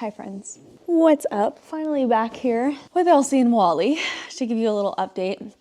Hi friends, what's up? Finally back here with Elsie and Wally to give you a little update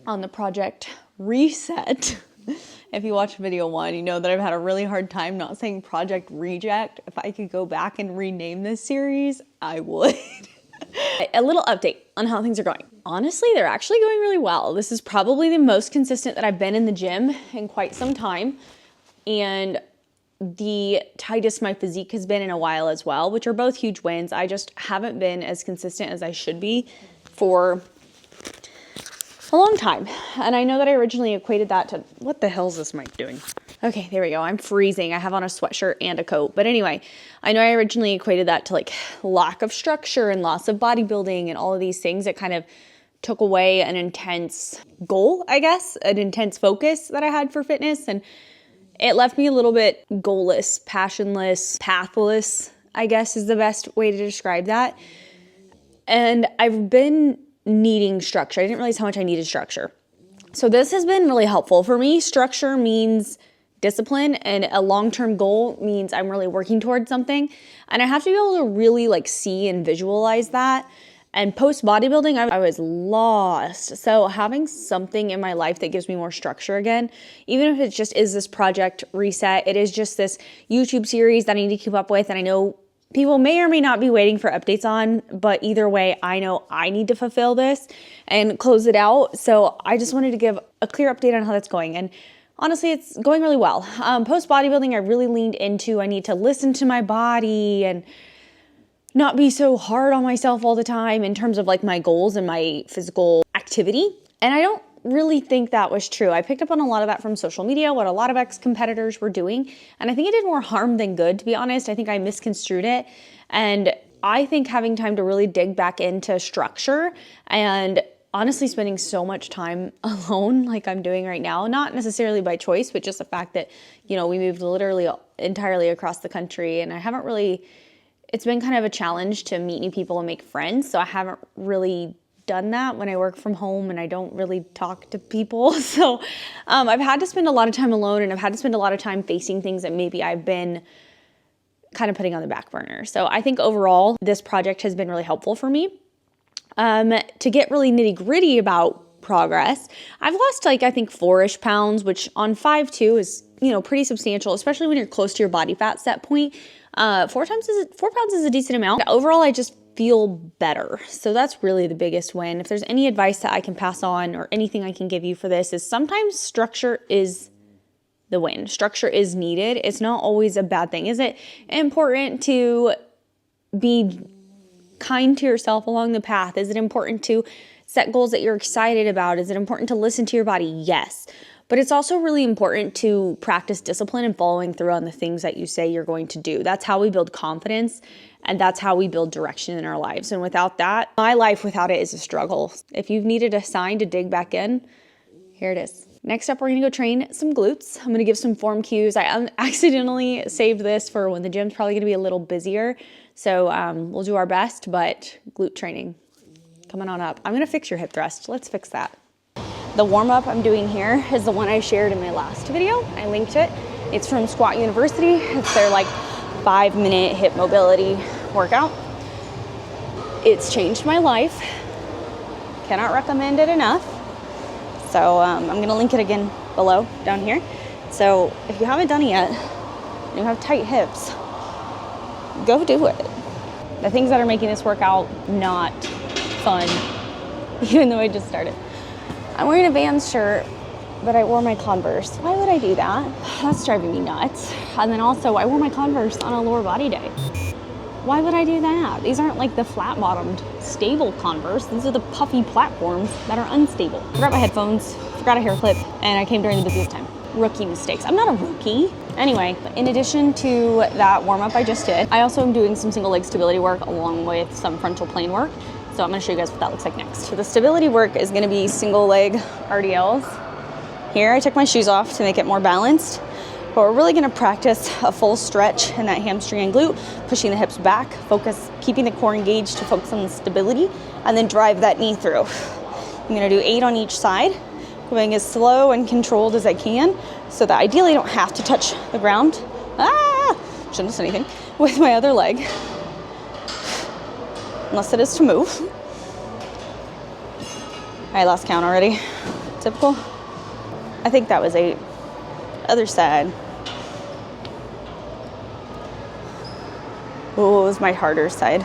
on the project reset. If you watched video 1, you know that I've had a really hard time not saying project reject. If I could go back and rename this series, I would. A little update on how things are going. Honestly, they're actually going really well. This is probably the most consistent that I've been in the gym in quite some time. And the tightest my physique has been in a while as well, which are both huge wins. I just haven't been as consistent as I should be for a long time. And I know that I originally equated that to, what the hell is this mic doing? Okay, there we go. I'm freezing. I have on a sweatshirt and a coat. But anyway, I know I originally equated that to like lack of structure and loss of bodybuilding and all of these things that kind of took away an intense goal, I guess, an intense focus that I had for fitness. And it left me a little bit goalless, passionless, pathless, I guess is the best way to describe that. And I've been needing structure. I didn't realize how much I needed structure. So this has been really helpful for me. Structure means discipline, and a long-term goal means I'm really working towards something. And I have to be able to really like see and visualize that. And post bodybuilding, I was lost. So having something in my life that gives me more structure again, even if it just is this project reset, it is just this YouTube series that I need to keep up with. And I know people may or may not be waiting for updates on, but either way, I know I need to fulfill this and close it out. So I just wanted to give a clear update on how that's going. And honestly, it's going really well. Post bodybuilding, I really leaned into, I need to listen to my body and not be so hard on myself all the time in terms of like my goals and my physical activity. And I don't really think that was true. I picked up on a lot of that from social media, what a lot of ex-competitors were doing. And I think it did more harm than good, to be honest. I think I misconstrued it. And I think having time to really dig back into structure and honestly spending so much time alone like I'm doing right now, not necessarily by choice, but just the fact that, you know, we moved literally entirely across the country and I haven't really, it's been kind of a challenge to meet new people and make friends. So I haven't really done that when I work from home and I don't really talk to people. So I've had to spend a lot of time alone and I've had to spend a lot of time facing things that maybe I've been kind of putting on the back burner. So I think overall, this project has been really helpful for me. To get really nitty gritty about progress, I've lost like, I think 4-ish pounds, which on 5'2" is, you know, pretty substantial, especially when you're close to your body fat set point. 4 pounds is a decent amount. Overall, I just feel better. So that's really the biggest win. If there's any advice that I can pass on or anything I can give you for this is sometimes structure is the win. Structure is needed. It's not always a bad thing. Is it important to be kind to yourself along the path? Is it important to set goals that you're excited about? Is it important to listen to your body? Yes. But it's also really important to practice discipline and following through on the things that you say you're going to do. That's how we build confidence and that's how we build direction in our lives. And without that, my life without it is a struggle. If you've needed a sign to dig back in, here it is. Next up, we're gonna go train some glutes. I'm gonna give some form cues. I accidentally saved this for when the gym's probably gonna be a little busier. So we'll do our best, but glute training coming on up. I'm gonna fix your hip thrust. Let's fix that. The warm-up I'm doing here is the one I shared in my last video. I linked it. It's from Squat University. It's their like 5-minute hip mobility workout. It's changed my life. Cannot recommend it enough. So I'm gonna link it again below down here. So if you haven't done it yet, and you have tight hips, go do it. The things that are making this workout not fun, even though I just started. I'm wearing a Vans shirt, but I wore my Converse. Why would I do that? That's driving me nuts. And then also, I wore my Converse on a lower body day. Why would I do that? These aren't like the flat-bottomed, stable Converse. These are the puffy platforms that are unstable. Forgot my headphones, forgot a hair clip, and I came during the busiest time. Rookie mistakes. I'm not a rookie. Anyway, in addition to that warm-up I just did, I also am doing some single leg stability work along with some frontal plane work. So I'm gonna show you guys what that looks like next. So the stability work is gonna be single leg RDLs. Here, I took my shoes off to make it more balanced. But we're really gonna practice a full stretch in that hamstring and glute, pushing the hips back, focus, keeping the core engaged to focus on the stability, and then drive that knee through. I'm gonna do 8 on each side, going as slow and controlled as I can, so that ideally I don't have to touch the ground. Shouldn't have said anything. With my other leg, unless it is to move. I lost count already. Typical. I think that was 8. Other side. Oh, it was my harder side.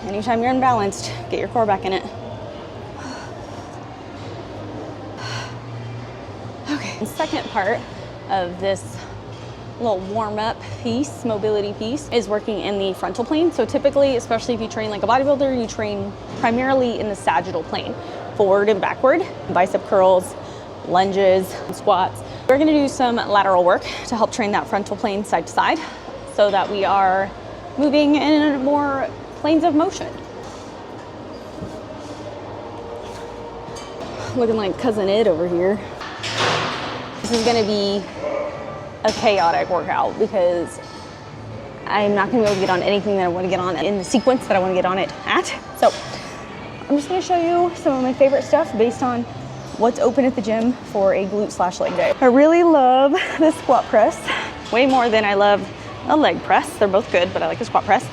Anytime you're unbalanced, get your core back in it. Okay, the second part of this little warm-up piece, mobility piece, is working in the frontal plane. So typically, especially if you train like a bodybuilder, you train primarily in the sagittal plane, forward and backward, bicep curls, lunges, squats. We're gonna do some lateral work to help train that frontal plane side to side so that we are moving in more planes of motion. Looking like Cousin Ed over here. This is gonna be a chaotic workout because I'm not gonna be able to get on anything that I wanna get on in the sequence that I wanna get on it at. So I'm just gonna show you some of my favorite stuff based on what's open at the gym for a glute/leg day. I really love this squat press, way more than I love a leg press. They're both good, but I like the squat press.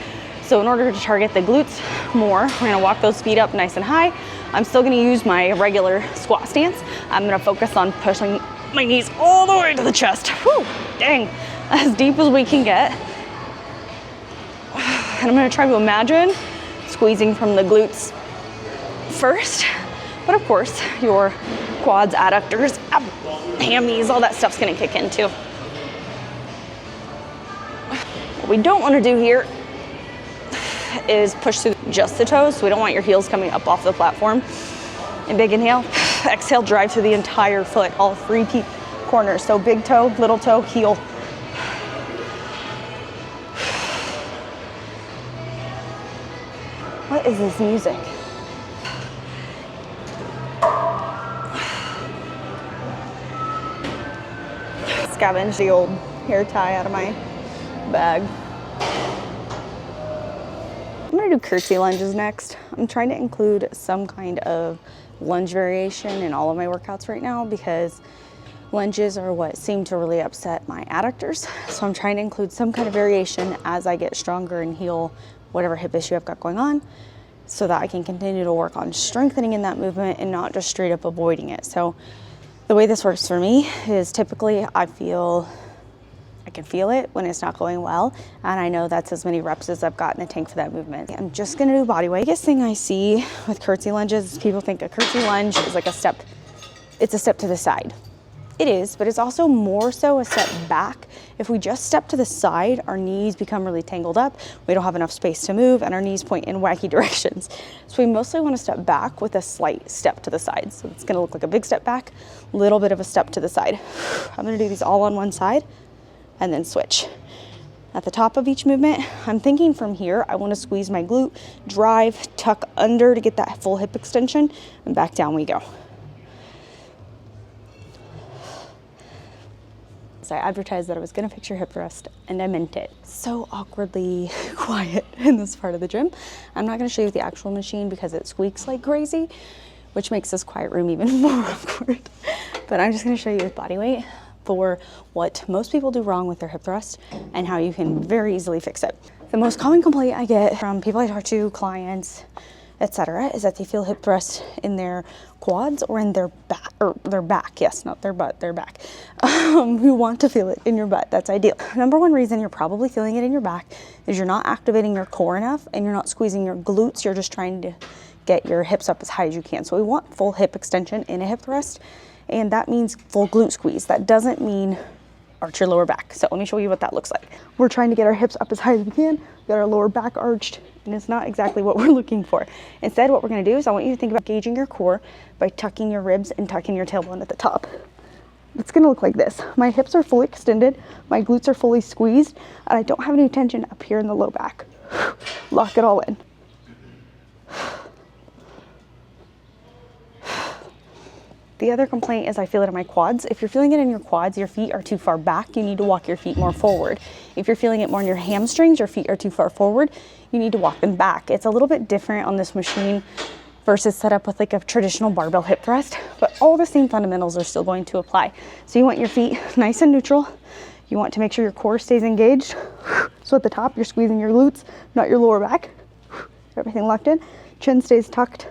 So in order to target the glutes more, we're gonna walk those feet up nice and high. I'm still gonna use my regular squat stance. I'm gonna focus on pushing my knees all the way to the chest. Whew, dang, as deep as we can get. And I'm gonna try to imagine squeezing from the glutes first, but of course your quads, adductors, hammies, all that stuff's gonna kick in too. What we don't wanna do here is push through just the toes, so we don't want your heels coming up off the platform. And big inhale, exhale, drive through the entire foot, all 3 corners. So big toe, little toe, heel. What is this music? Scavenge the old hair tie out of my bag. I'm gonna do curtsy lunges next. I'm trying to include some kind of lunge variation in all of my workouts right now because lunges are what seem to really upset my adductors. So I'm trying to include some kind of variation as I get stronger and heal whatever hip issue I've got going on so that I can continue to work on strengthening in that movement and not just straight up avoiding it. So the way this works for me is typically I can feel it when it's not going well, and I know that's as many reps as I've got in the tank for that movement. I'm just gonna do body weight. The biggest thing I see with curtsy lunges is people think a curtsy lunge is like it's a step to the side. It is, but it's also more so a step back. If we just step to the side, our knees become really tangled up. We don't have enough space to move, and our knees point in wacky directions. So we mostly want to step back with a slight step to the side. So it's gonna look like a big step back, little bit of a step to the side. I'm gonna do these all on one side and then switch. At the top of each movement, I'm thinking from here, I want to squeeze my glute, drive, tuck under to get that full hip extension, and back down we go. So I advertised that I was gonna fix your hip thrust, and I meant it. So awkwardly quiet in this part of the gym. I'm not gonna show you the actual machine because it squeaks like crazy, which makes this quiet room even more awkward. But I'm just gonna show you with body weight for what most people do wrong with their hip thrust and how you can very easily fix it. The most common complaint I get from people I talk to, clients, etc., is that they feel hip thrust in their quads or in their back, yes, not their butt, their back. You want to feel it in your butt, that's ideal. Number one reason you're probably feeling it in your back is you're not activating your core enough and you're not squeezing your glutes, you're just trying to get your hips up as high as you can. So we want full hip extension in a hip thrust, and that means full glute squeeze. That doesn't mean arch your lower back. So let me show you what that looks like. We're trying to get our hips up as high as we can, get our lower back arched, and it's not exactly what we're looking for. Instead, what we're gonna do is I want you to think about gauging your core by tucking your ribs and tucking your tailbone at the top. It's gonna look like this. My hips are fully extended, my glutes are fully squeezed, and I don't have any tension up here in the low back. Lock it all in. The other complaint is I feel it in my quads. If you're feeling it in your quads, your feet are too far back, you need to walk your feet more forward. If you're feeling it more in your hamstrings, your feet are too far forward, you need to walk them back. It's a little bit different on this machine versus set up with like a traditional barbell hip thrust, but all the same fundamentals are still going to apply. So you want your feet nice and neutral. You want to make sure your core stays engaged. So at the top, you're squeezing your glutes, not your lower back. Everything locked in, chin stays tucked.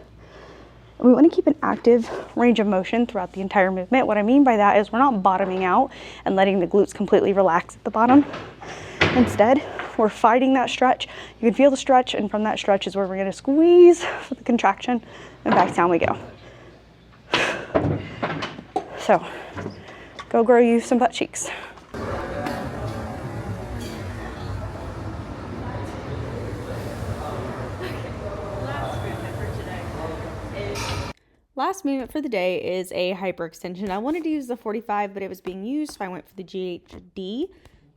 We want to keep an active range of motion throughout the entire movement. What I mean by that is we're not bottoming out and letting the glutes completely relax at the bottom. Instead, we're fighting that stretch. You can feel the stretch, and from that stretch is where we're going to squeeze for the contraction, and back down we go. So, go grow you some butt cheeks. Last movement for the day is a hyperextension. I wanted to use the 45, but it was being used, so I went for the GHD.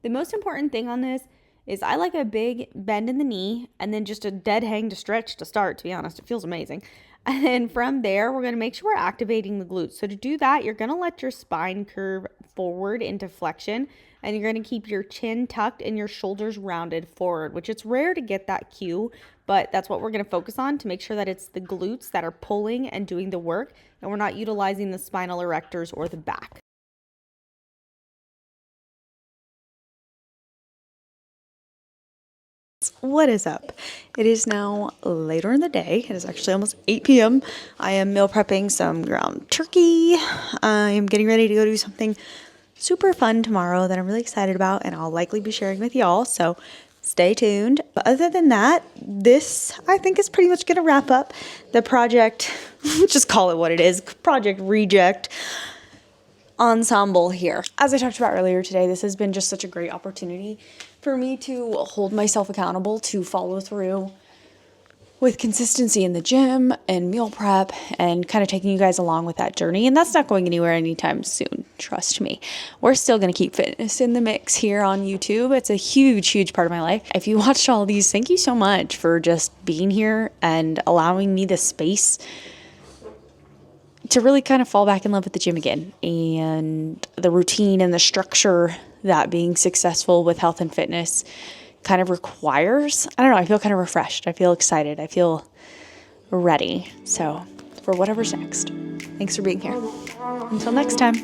The most important thing on this is I like a big bend in the knee and then just a dead hang to stretch to start, to be honest. It feels amazing. And then from there, we're going to make sure we're activating the glutes. So to do that, you're going to let your spine curve forward into flexion, and you're going to keep your chin tucked and your shoulders rounded forward, which it's rare to get that cue, but that's what we're going to focus on to make sure that it's the glutes that are pulling and doing the work, and we're not utilizing the spinal erectors or the back. What is up? It is now later in the day. It is actually almost 8 p.m. I am meal prepping some ground turkey. I am getting ready to go do something super fun tomorrow that I'm really excited about, and I'll likely be sharing with y'all, so stay tuned. But other than that, this I think is pretty much going to wrap up the project, just call it what it is, Project Reject ensemble here. As I talked about earlier today, this has been just such a great opportunity for me to hold myself accountable, to follow through with consistency in the gym and meal prep, and kind of taking you guys along with that journey. And that's not going anywhere anytime soon. Trust me. We're still going to keep fitness in the mix here on YouTube. It's a huge, huge part of my life. If you watched all these, thank you so much for just being here and allowing me the space to really kind of fall back in love with the gym again, and the routine and the structure that being successful with health and fitness kind of requires. I don't know, I feel kind of refreshed. I feel excited. I feel ready. So for whatever's next. Thanks for being here. Until next time.